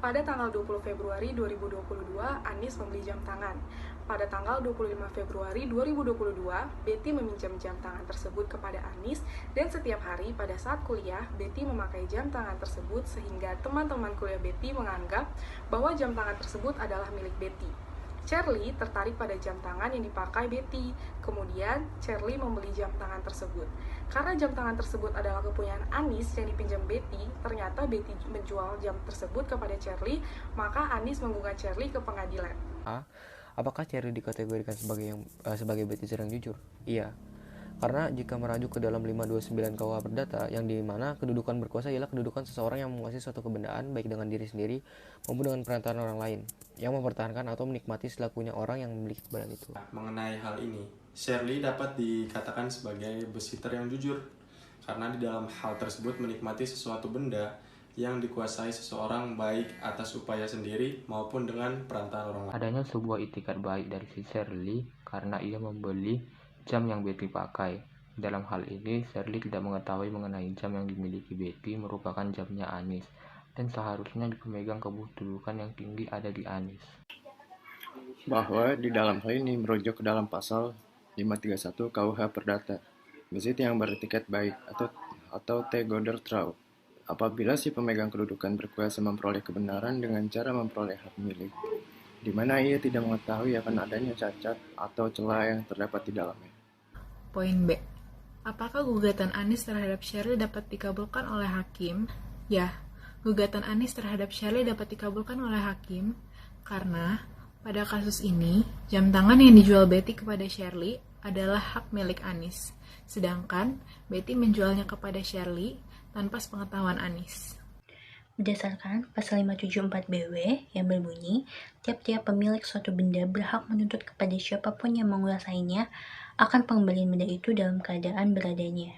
Pada tanggal 20 Februari 2022, Anis membeli jam tangan. Pada tanggal 25 Februari 2022, Betty meminjam jam tangan tersebut kepada Anis dan setiap hari pada saat kuliah, Betty memakai jam tangan tersebut sehingga teman-teman kuliah Betty menganggap bahwa jam tangan tersebut adalah milik Betty. Charlie tertarik pada jam tangan yang dipakai Betty. Kemudian, Charlie membeli jam tangan tersebut. Karena jam tangan tersebut adalah kepunyaan Anis yang dipinjam Betty, ternyata Betty menjual jam tersebut kepada Charlie, maka Anis menggugat Charlie ke pengadilan. Apakah Charlie dikategorikan sebagai betizer yang jujur? Iya. Karena jika merujuk ke dalam 529 KUH Perdata, yang dimana kedudukan berkuasa ialah kedudukan seseorang yang menguasai suatu kebendaan baik dengan diri sendiri maupun dengan perantaraan orang lain, yang mempertahankan atau menikmati selakunya orang yang memiliki kebendaan itu. Mengenai hal ini, Shirley dapat dikatakan sebagai besitter yang jujur karena di dalam hal tersebut menikmati sesuatu benda yang dikuasai seseorang baik atas upaya sendiri maupun dengan perantaraan orang lain. Adanya sebuah itikat baik dari si Shirley karena ia membeli jam yang Betty pakai. Dalam hal ini, Shirley tidak mengetahui mengenai jam yang dimiliki Betty merupakan jamnya Anis, dan seharusnya pemegang kedudukan yang tinggi ada di Anis. Bahwa di dalam hal ini merujuk ke dalam pasal 531 KUH Perdata, besit yang beretiket baik atau tegoder trau. Apabila si pemegang kedudukan berkuasa memperoleh kebenaran dengan cara memperoleh hak milik, di mana ia tidak mengetahui akan adanya cacat atau celah yang terdapat di dalamnya. Poin B. Apakah gugatan Anis terhadap Shirley dapat dikabulkan oleh hakim? Ya, gugatan Anis terhadap Shirley dapat dikabulkan oleh hakim karena pada kasus ini, jam tangan yang dijual Betty kepada Shirley adalah hak milik Anis, sedangkan Betty menjualnya kepada Shirley tanpa sepengetahuan Anis. Berdasarkan pasal 574 BW yang berbunyi, tiap-tiap pemilik suatu benda berhak menuntut kepada siapapun yang menguasainya akan pengembalian benda itu dalam keadaan beradanya.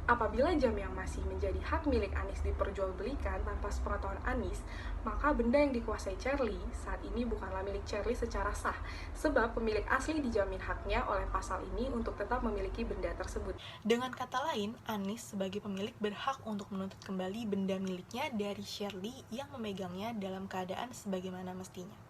Apabila jam yang masih menjadi hak milik Anis diperjualbelikan tanpa sepengetahuan Anis, maka benda yang dikuasai Charlie saat ini bukanlah milik Charlie secara sah, sebab pemilik asli dijamin haknya oleh pasal ini untuk tetap memiliki benda tersebut. Dengan kata lain, Anis sebagai pemilik berhak untuk menuntut kembali benda miliknya dari Shirley yang memegangnya dalam keadaan sebagaimana mestinya.